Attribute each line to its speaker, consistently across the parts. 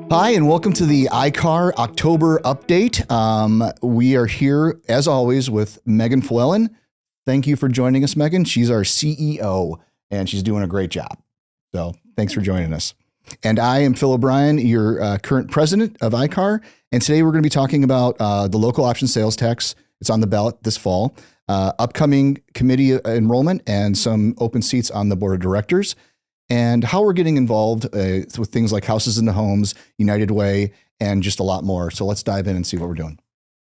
Speaker 1: Hi, and welcome to the ICAAR October update. We are here, as always, with Megan Flewellyn. Thank you for joining us, Megan. She's our CEO, and she's doing a great job. So thanks for joining us. And I am Phil O'Brien, your current president of ICAAR. And today we're going to be talking about the local option sales tax. It's on the ballot this fall, upcoming committee enrollment, and some open seats on the board of directors, and how we're getting involved with things like Houses into Homes, United Way, and just a lot more. So let's dive in and see what we're doing.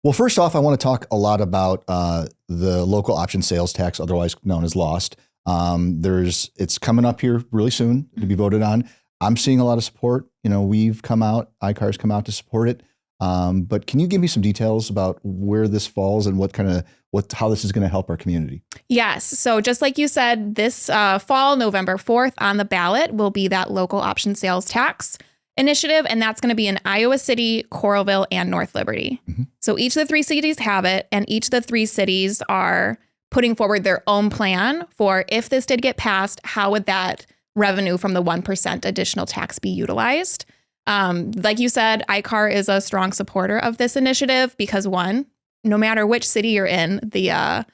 Speaker 1: Well, first off, I want to talk a lot about the local option sales tax, otherwise known as LOST. It's coming up here really soon to be voted on. I'm seeing a lot of support. ICAAR's come out to support it. But can you give me some details about where this falls and how this is going to help our community?
Speaker 2: Yes. So just like you said, this fall, November 4th, on the ballot will be that local option sales tax initiative. And that's going to be in Iowa City, Coralville, and North Liberty. Mm-hmm. So each of the three cities have it, and each of the three cities are putting forward their own plan for if this did get passed, how would that revenue from the 1% additional tax be utilized? Like you said, ICAAR is a strong supporter of this initiative because, one, no matter which city you're in, the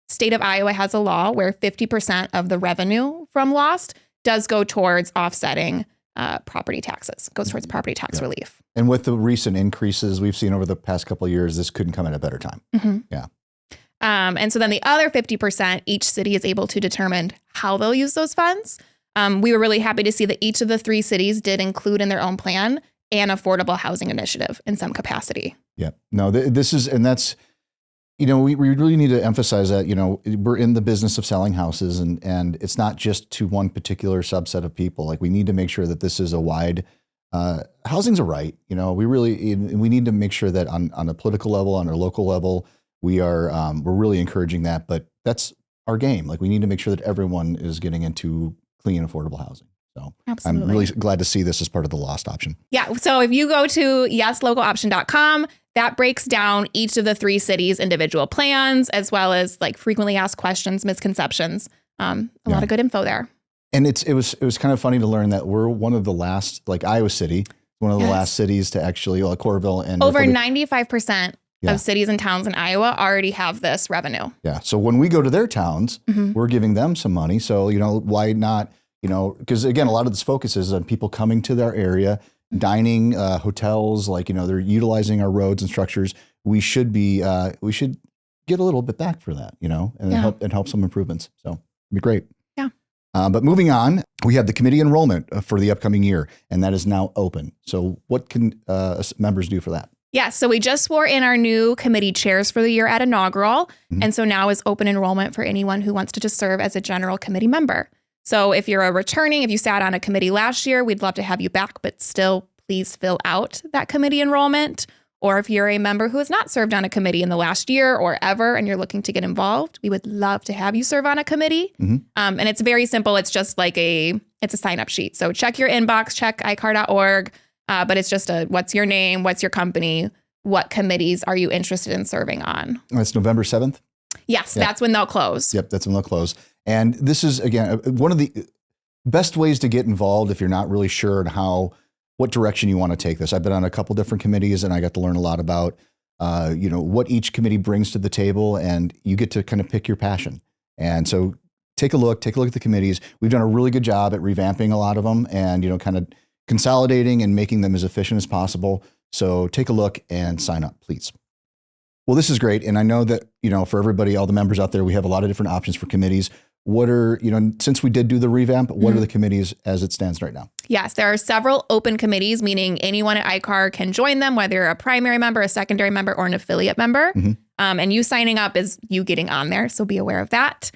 Speaker 2: state of Iowa has a law where 50% of the revenue from LOST does go towards offsetting property taxes, goes towards property tax relief.
Speaker 1: And with the recent increases we've seen over the past couple of years, this couldn't come at a better time.
Speaker 2: Mm-hmm.
Speaker 1: Yeah.
Speaker 2: And so then the other 50%, each city is able to determine how they'll use those funds. We were really happy to see that each of the three cities did include in their own plan an affordable housing initiative in some capacity.
Speaker 1: Yeah, no, we really need to emphasize that, we're in the business of selling houses and it's not just to one particular subset of people. Like, we need to make sure that this is a wide, housing's a right. We need to make sure that on a political level, on a local level, we're really encouraging that, but that's our game. Like, we need to make sure that everyone is getting into clean, affordable housing. So absolutely. I'm really glad to see this as part of the LOST option.
Speaker 2: Yeah. So if you go to yeslocaloption.com, that breaks down each of the three cities' individual plans, as well as like frequently asked questions, misconceptions. A lot of good info there. And
Speaker 1: it was kind of funny to learn that we're one of the last, like Iowa City, one of the last cities to actually, Coralville and
Speaker 2: over 95% of cities and towns in Iowa already have this revenue.
Speaker 1: Yeah. So when we go to their towns, we're giving them some money. So, why not, because again, a lot of this focus is on people coming to their area, dining, hotels, they're utilizing our roads and structures. We should get a little bit back for that, and help some improvements. So it'd be great.
Speaker 2: Yeah.
Speaker 1: But moving on, we have the committee enrollment for the upcoming year, and that is now open. So what can members do for that?
Speaker 2: Yeah, so we just swore in our new committee chairs for the year at inaugural. Mm-hmm. And so now is open enrollment for anyone who wants to just serve as a general committee member. So if you're if you sat on a committee last year, we'd love to have you back, but still please fill out that committee enrollment. Or if you're a member who has not served on a committee in the last year or ever, and you're looking to get involved, we would love to have you serve on a committee. Mm-hmm. And it's very simple. It's just it's a sign-up sheet. So check your inbox, check icaar.org. But it's just what's your name, what's your company, what committees are you interested in serving on?
Speaker 1: It's November 7th?
Speaker 2: Yes, that's when they'll close.
Speaker 1: Yep, that's when they'll close. And this is, again, one of the best ways to get involved if you're not really sure on what direction you want to take this. I've been on a couple different committees and I got to learn a lot about, what each committee brings to the table, and you get to kind of pick your passion. And so take a look at the committees. We've done a really good job at revamping a lot of them and, kind of consolidating and making them as efficient as possible. So take a look and sign up, please. Well, this is great. And I know that, for everybody, all the members out there, we have a lot of different options for committees. What are, since we did do the revamp, what are the committees as it stands right now?
Speaker 2: Yes, there are several open committees, meaning anyone at ICAAR can join them, whether you're a primary member, a secondary member, or an affiliate member. Mm-hmm. And you signing up is you getting on there. So be aware of that.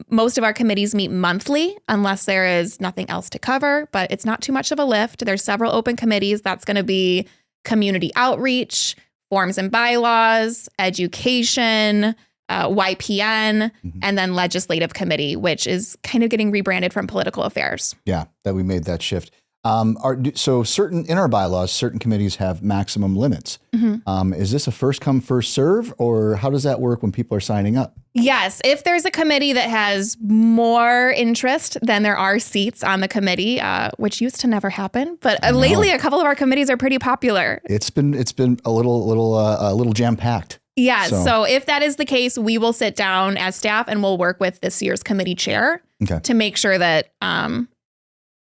Speaker 2: Most of our committees meet monthly unless there is nothing else to cover, but it's not too much of a lift. There's several open committees. That's going to be community outreach, forms and bylaws, education, YPN, and then legislative committee, which is kind of getting rebranded from political affairs.
Speaker 1: Yeah, that we made that shift. So certain in our bylaws, certain committees have maximum limits. Is this a first come, first serve, or how does that work when people are signing up?
Speaker 2: Yes. If there's a committee that has more interest than there are seats on the committee, which used to never happen, but lately a couple of our committees are pretty popular.
Speaker 1: It's been a little jam packed.
Speaker 2: Yeah. So if that is the case, we will sit down as staff and we'll work with this year's committee chair to make sure that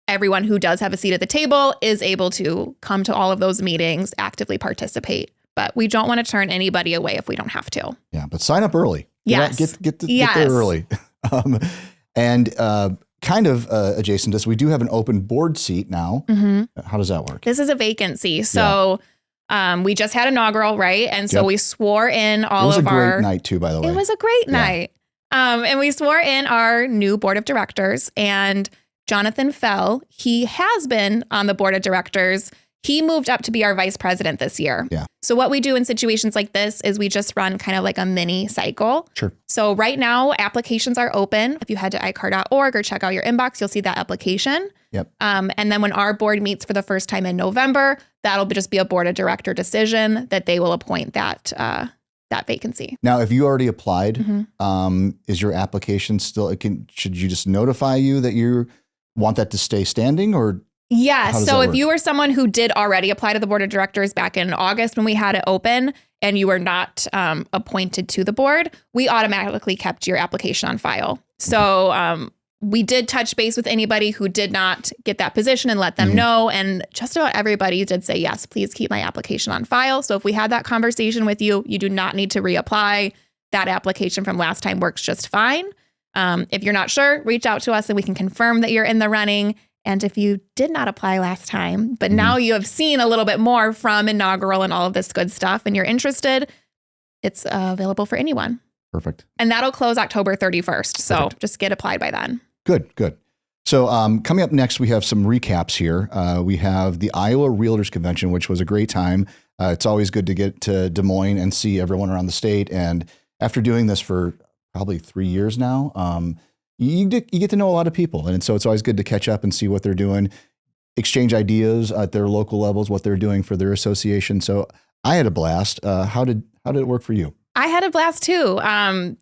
Speaker 2: everyone who does have a seat at the table is able to come to all of those meetings, actively participate. But we don't want to turn anybody away if we don't have to.
Speaker 1: Yeah, but sign up early.
Speaker 2: Yes.
Speaker 1: Get there early. And kind of adjacent to this, we do have an open board seat now. How does that work?
Speaker 2: This is a vacancy. So we just had inaugural, right? And so we swore in all of our...
Speaker 1: It was a great night too, by the way.
Speaker 2: It was a great night. And we swore in our new board of directors, and Jonathan Fell, he has been on the board of directors. He moved up to be our vice president this year.
Speaker 1: Yeah.
Speaker 2: So what we do in situations like this is we just run kind of like a mini cycle.
Speaker 1: Sure.
Speaker 2: So right now, applications are open. If you head to ICAAR.org or check out your inbox, you'll see that application.
Speaker 1: Yep.
Speaker 2: And then when our board meets for the first time in November, that'll just be a board of director decision that they will appoint that vacancy.
Speaker 1: Now, if you already applied, is your application still, should you just notify you that you want that to stay standing, or?
Speaker 2: Yeah. So if you were someone who did already apply to the board of directors back in August when we had it open and you were not appointed to the board, we automatically kept your application on file. So we did touch base with anybody who did not get that position and let them know. And just about everybody did say, yes, please keep my application on file. So if we had that conversation with you, you do not need to reapply. That application from last time works just fine. If you're not sure, reach out to us and we can confirm that you're in the running. And if you did not apply last time, but now you have seen a little bit more from inaugural and all of this good stuff and you're interested, it's available for anyone.
Speaker 1: Perfect.
Speaker 2: And that'll close October 31st. So just get applied by then.
Speaker 1: Good. So coming up next, we have some recaps here. We have the Iowa REALTORS Convention, which was a great time. It's always good to get to Des Moines and see everyone around the state. And after doing this for probably 3 years now, you get to know a lot of people. And so it's always good to catch up and see what they're doing, exchange ideas at their local levels, what they're doing for their association. So I had a blast. How did it work for you?
Speaker 2: I had a blast too.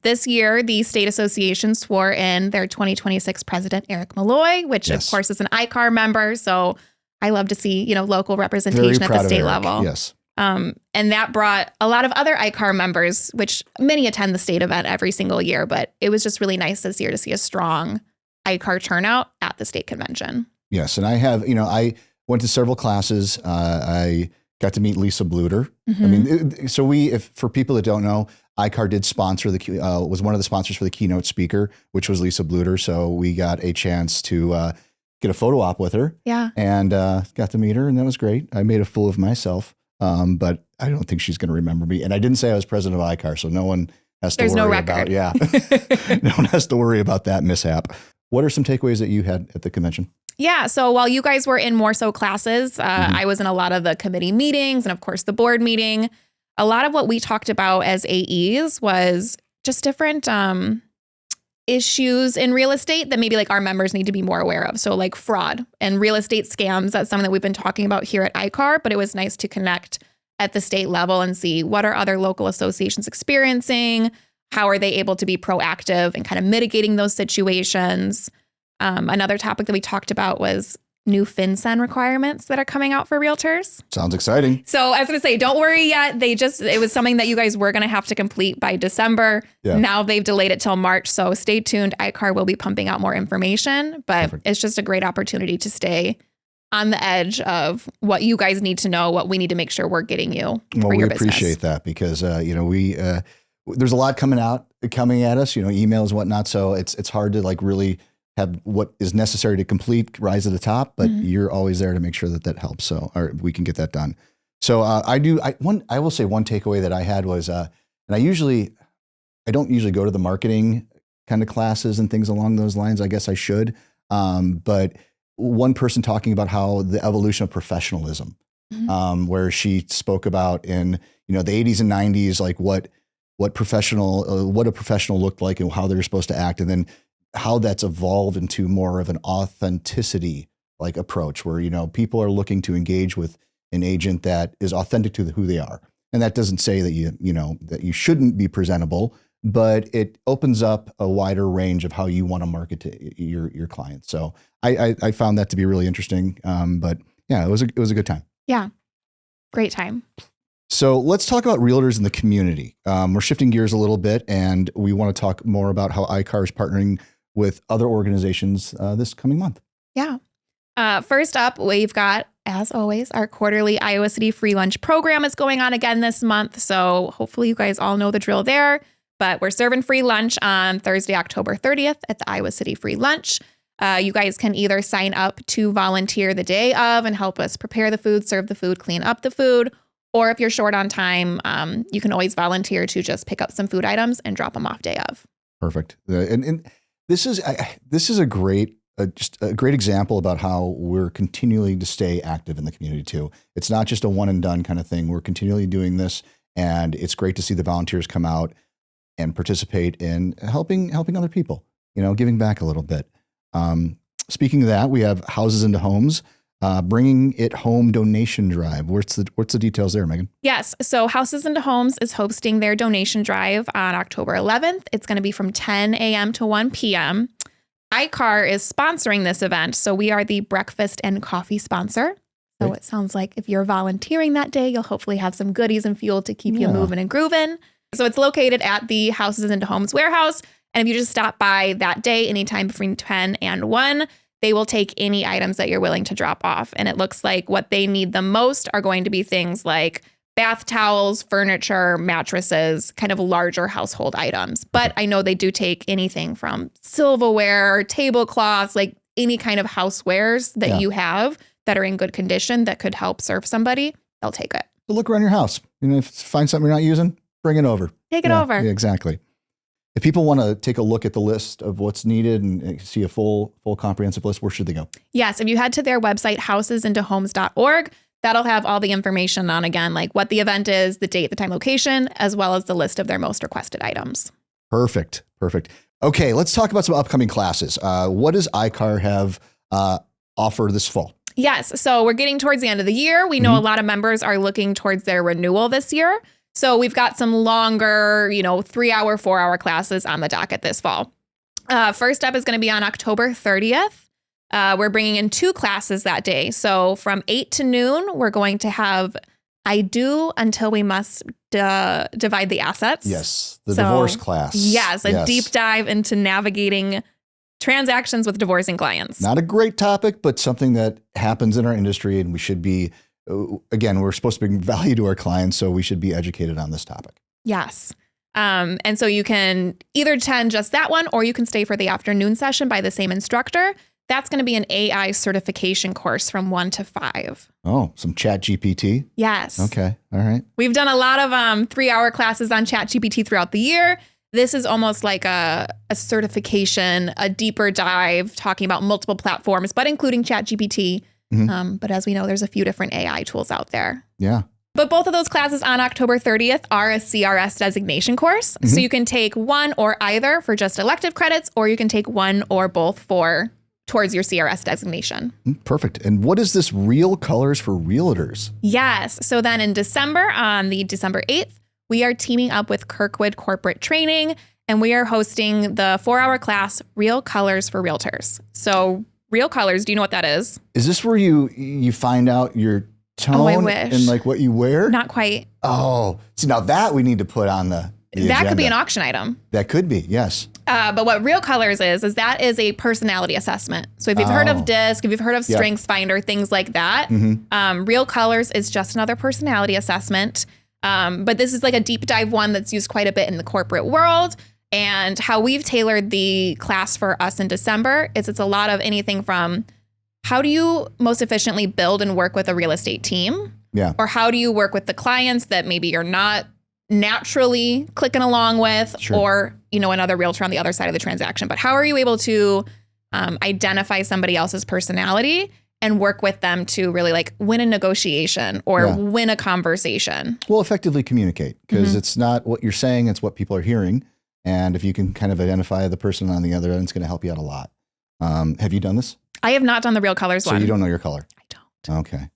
Speaker 2: This year, the state association swore in their 2026 president, Eric Malloy, which of course is an ICAAR member. So I love to see, local representation at the state level.
Speaker 1: Yes.
Speaker 2: And that brought a lot of other ICAAR members, which many attend the state event every single year. But it was just really nice this year to see a strong ICAAR turnout at the state convention.
Speaker 1: Yes. And I have, I went to several classes. I got to meet Lisa Bluder. I mean, so for people that don't know, ICAAR did sponsor was one of the sponsors for the keynote speaker, which was Lisa Bluder. So we got a chance to get a photo op with her.
Speaker 2: Yeah.
Speaker 1: And got to meet her, and that was great. I made a fool of myself. But I don't think she's going to remember me. And I didn't say I was president of ICAAR, so no one has to worry
Speaker 2: no record.
Speaker 1: about, no one has to worry about that mishap. What are some takeaways that you had at the convention?
Speaker 2: Yeah. So while you guys were in more so classes, I was in a lot of the committee meetings and of course the board meeting. A lot of what we talked about as AEs was just different issues in real estate that maybe like our members need to be more aware of. So like fraud and real estate scams, that's something that we've been talking about here at ICAAR, but it was nice to connect at the state level and see what are other local associations experiencing, how are they able to be proactive and kind of mitigating those situations. Another topic that we talked about was new FinCEN requirements that are coming out for realtors.
Speaker 1: Sounds exciting.
Speaker 2: So I was going to say, don't worry yet. It was something that you guys were going to have to complete by December. Yeah. Now they've delayed it till March. So stay tuned. ICAAR will be pumping out more information, but It's just a great opportunity to stay on the edge of what you guys need to know, what we need to make sure we're getting you for your business.
Speaker 1: We appreciate that because, there's a lot coming at us, emails, whatnot. So it's hard to like really have what is necessary to complete rise to the top, but you're always there to make sure that helps. So, or we can get that done. So I will say one takeaway that I had was, and I don't usually go to the marketing kind of classes and things along those lines. I guess I should. But one person talking about how the evolution of professionalism, where she spoke about in, the 80s and 90s, like what a professional looked like and how they're supposed to act. And then how that's evolved into more of an authenticity like approach where, people are looking to engage with an agent that is authentic to who they are. And that doesn't say that that you shouldn't be presentable, but it opens up a wider range of how you want to market to your clients. So I found that to be really interesting. But yeah, it was a good time.
Speaker 2: Yeah. Great time.
Speaker 1: So let's talk about realtors in the community. We're shifting gears a little bit, and we want to talk more about how ICAAR is partnering with other organizations this coming month.
Speaker 2: Yeah. First up, we've got, as always, our quarterly Iowa City free lunch program is going on again this month. So hopefully you guys all know the drill there. But we're serving free lunch on Thursday, October 30th at the Iowa City free lunch. You guys can either sign up to volunteer the day of and help us prepare the food, serve the food, clean up the food. Or if you're short on time, you can always volunteer to just pick up some food items and drop them off day of.
Speaker 1: Perfect. And this is a great example about how we're continuing to stay active in the community too. It's not just a one and done kind of thing. We're continually doing this, and it's great to see the volunteers come out and participate in helping other people, giving back a little bit. Speaking of that, we have Houses into Homes, bringing it home donation drive. What's the details there, Megan?
Speaker 2: Yes. So Houses into Homes is hosting their donation drive on October 11th. It's going to be from 10 a.m. to 1 p.m. ICAAR is sponsoring this event. So we are the breakfast and coffee sponsor. So It sounds like if you're volunteering that day, you'll hopefully have some goodies and fuel to keep you moving and grooving. So it's located at the Houses into Homes warehouse. And if you just stop by that day, anytime between 10 and 1, they will take any items that you're willing to drop off. And it looks like what they need the most are going to be things like bath towels, furniture, mattresses, kind of larger household items. But I know they do take anything from silverware, tablecloths, like any kind of housewares that you have that are in good condition that could help serve somebody. They'll take it.
Speaker 1: So look around your house. If you find something you're not using, bring it over.
Speaker 2: Take it over.
Speaker 1: Yeah, exactly. If people want to take a look at the list of what's needed and see a full comprehensive list, where should they go?
Speaker 2: Yes. If you head to their website, housesintohomes.org, that'll have all the information on, again, like what the event is, the date, the time, location, as well as the list of their most requested items.
Speaker 1: Perfect. Okay, let's talk about some upcoming classes. What does ICAAR have offer this fall?
Speaker 2: Yes. So we're getting towards the end of the year. We know a lot of members are looking towards their renewal this year. So we've got some longer, 3-hour, 4-hour classes on the docket this fall. First up is going to be on October 30th. We're bringing in 2 classes that day. So from 8 to noon, we're going to have I Do Until We Must Divide the Assets.
Speaker 1: Yes, the divorce class.
Speaker 2: Yes, a deep dive into navigating transactions with divorcing clients.
Speaker 1: Not a great topic, but something that happens in our industry, and we should be, again, we're supposed to bring value to our clients, so we should be educated on this topic.
Speaker 2: Yes. And so you can either attend just that one, or you can stay for the afternoon session by the same instructor. That's going to be an AI certification course from 1 to 5.
Speaker 1: Oh, some ChatGPT?
Speaker 2: Yes.
Speaker 1: Okay. All right.
Speaker 2: We've done a lot of 3-hour classes on ChatGPT throughout the year. This is almost like a certification, a deeper dive, talking about multiple platforms, but including ChatGPT. But as we know, there's a few different AI tools out there.
Speaker 1: Yeah.
Speaker 2: But both of those classes on October 30th are a CRS designation course. So you can take one or either for just elective credits, or you can take one or both towards your CRS designation.
Speaker 1: Perfect. And what is this Real Colors for Realtors?
Speaker 2: Yes. So then in December, on the December 8th, we are teaming up with Kirkwood Corporate Training, and we are hosting the 4-hour class, Real Colors for Realtors. So Real Colors, do you know what that is?
Speaker 1: Is this where you find out your tone and like what you wear?
Speaker 2: Not quite.
Speaker 1: Oh, see, now that we need to put on the
Speaker 2: that could be an auction item.
Speaker 1: That could be, yes.
Speaker 2: But what Real Colors is that is a personality assessment. So if you've heard of DISC, if you've heard of StrengthsFinder, things like that, Real Colors is just another personality assessment. But this is like a deep dive one that's used quite a bit in the corporate world. And how we've tailored the class for us in December is it's a lot of anything from how do you most efficiently build and work with a real estate team?
Speaker 1: Yeah. Or
Speaker 2: how do you work with the clients that maybe you're not naturally clicking along with, or, another realtor on the other side of the transaction. But how are you able to identify somebody else's personality and work with them to really like win a negotiation or win a conversation?
Speaker 1: Well, effectively communicate, because it's not what you're saying, it's what people are hearing. And if you can kind of identify the person on the other end, it's going to help you out a lot. Have you done this?
Speaker 2: I have not done the Real Colors
Speaker 1: So
Speaker 2: one.
Speaker 1: you don't know your color?
Speaker 2: I don't.
Speaker 1: Okay.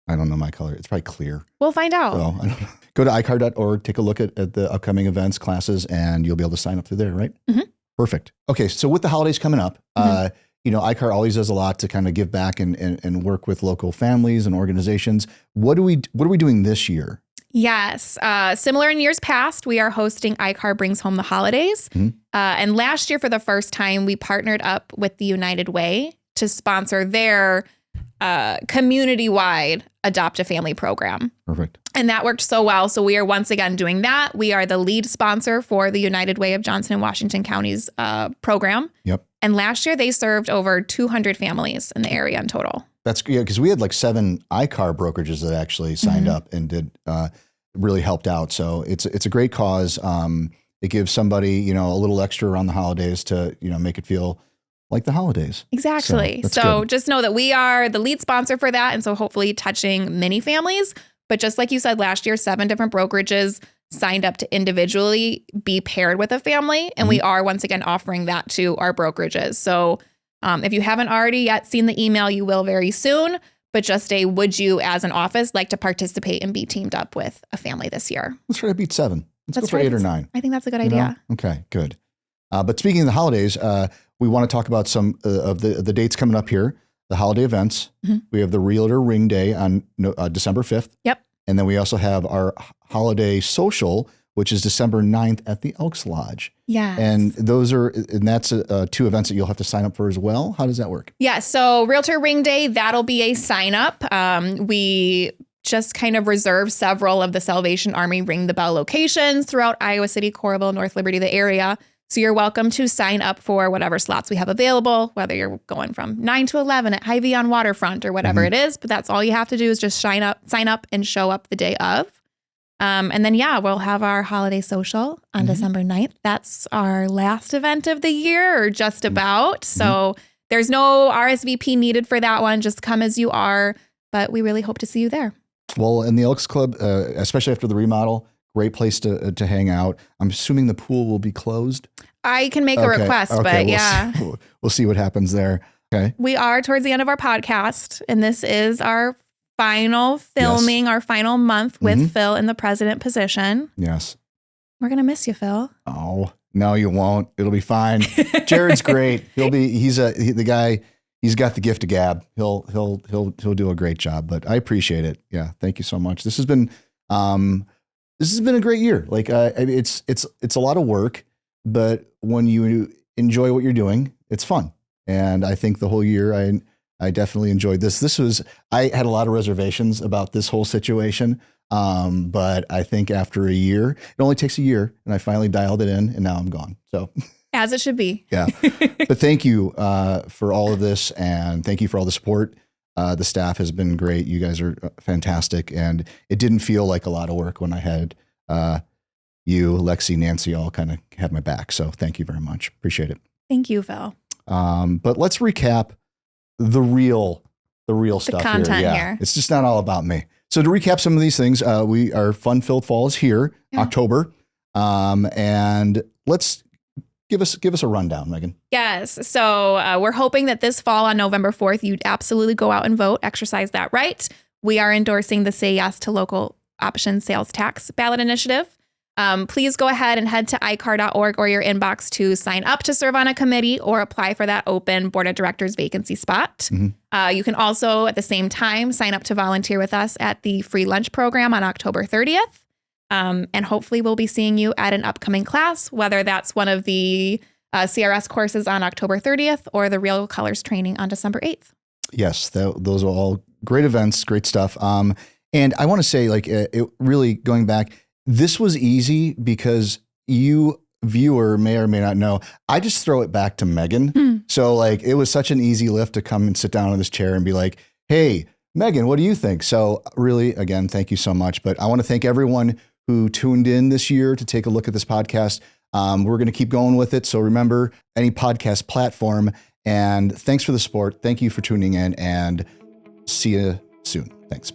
Speaker 1: I don't know my color. It's probably clear.
Speaker 2: We'll find out.
Speaker 1: So I don't know. Go to ICAAR.org, take a look at the upcoming events, classes, and you'll be able to sign up through there, right?
Speaker 2: Mm-hmm.
Speaker 1: Perfect. Okay, so with the holidays coming up, ICAAR always does a lot to kind of give back and work with local families and organizations. What are we doing this year?
Speaker 2: Yes. Similar in years past, we are hosting ICAAR Brings Home the Holidays.
Speaker 1: Mm-hmm.
Speaker 2: And last year, for the first time, we partnered up with the United Way to sponsor their community-wide Adopt a Family program.
Speaker 1: Perfect.
Speaker 2: And that worked so well. So we are once again doing that. We are the lead sponsor for the United Way of Johnson and Washington County's program.
Speaker 1: Yep.
Speaker 2: And last year, they served over 200 families in the area in total.
Speaker 1: That's because we had like 7 ICAAR brokerages that actually signed up and did really helped out. So it's a great cause. It gives somebody, a little extra around the holidays to, make it feel like the holidays.
Speaker 2: Exactly. So just know that we are the lead sponsor for that. And so hopefully touching many families. But just like you said, last year, 7 different brokerages signed up to individually be paired with a family. And we are once again offering that to our brokerages. So if you haven't already yet seen the email, you will very soon. But just would you as an office like to participate and be teamed up with a family this year?
Speaker 1: Let's try to beat 7. Let's go for 8 or 9.
Speaker 2: I think that's a good idea.
Speaker 1: Okay, good. But speaking of the holidays, we want to talk about some of the dates coming up here, the holiday events. We have the Realtor Ring Day on December 5th.
Speaker 2: Yep.
Speaker 1: And then we also have our holiday social, which is December 9th at the Elks Lodge.
Speaker 2: Yes.
Speaker 1: And that's 2 events that you'll have to sign up for as well. How does that work?
Speaker 2: Yeah. So Realtor Ring Day, that'll be a sign up. We just kind of reserve several of the Salvation Army Ring the Bell locations throughout Iowa City, Coralville, North Liberty, the area. So you're welcome to sign up for whatever slots we have available, whether you're going from 9 to 11 at Hy-Vee on Waterfront or whatever it is. But that's all you have to do is just sign up and show up the day of. And then, we'll have our holiday social on December 9th. That's our last event of the year, or just about. So there's no RSVP needed for that one. Just come as you are. But we really hope to see you there.
Speaker 1: Well, in the Elks Club, especially after the remodel, great place to hang out. I'm assuming the pool will be closed.
Speaker 2: I can make a request, but
Speaker 1: we'll see what happens there. Okay.
Speaker 2: We are towards the end of our podcast, and this is our final filming, our final month with Phil in the president position.
Speaker 1: Yes.
Speaker 2: We're going to miss you, Phil.
Speaker 1: Oh, no, you won't. It'll be fine. Jared's great. He's the guy. He's got the gift of gab. He'll do a great job, but I appreciate it. Yeah. Thank you so much. This has been a great year. Like, it's a lot of work, but when you enjoy what you're doing, it's fun. And I think the whole year, I definitely enjoyed this. I had a lot of reservations about this whole situation. But I think after a year, it only takes a year, and I finally dialed it in, and now I'm gone. So
Speaker 2: as it should be.
Speaker 1: Yeah. But thank you for all of this, and thank you for all the support. The staff has been great. You guys are fantastic. And it didn't feel like a lot of work when I had you, Lexi, Nancy, all kind of had my back. So thank you very much. Appreciate it.
Speaker 2: Thank you, Phil.
Speaker 1: But let's recap the real stuff
Speaker 2: content
Speaker 1: here.
Speaker 2: here.
Speaker 1: It's just not all about me. So to recap some of these things, our fun-filled fall is here, October. And let's give us a rundown, Megan.
Speaker 2: Yes. So we're hoping that this fall on November 4th, you'd absolutely go out and vote, exercise that right. We are endorsing the Say Yes to Local Option Sales Tax ballot initiative. Please go ahead and head to ICAAR.org or your inbox to sign up to serve on a committee or apply for that open board of directors vacancy spot. You can also, at the same time, sign up to volunteer with us at the free lunch program on October 30th. And hopefully we'll be seeing you at an upcoming class, whether that's one of the CRS courses on October 30th or the Real Colors training on December 8th.
Speaker 1: Yes, those are all great events, great stuff. And I want to say, it really going back, this was easy because you, viewer, may or may not know, I just throw it back to Megan. So it was such an easy lift to come and sit down in this chair and be like, hey, Megan, what do you think? So really, again, thank you so much. But I want to thank everyone who tuned in this year to take a look at this podcast. We're going to keep going with it. So remember, any podcast platform. And thanks for the support. Thank you for tuning in, and see you soon. Thanks.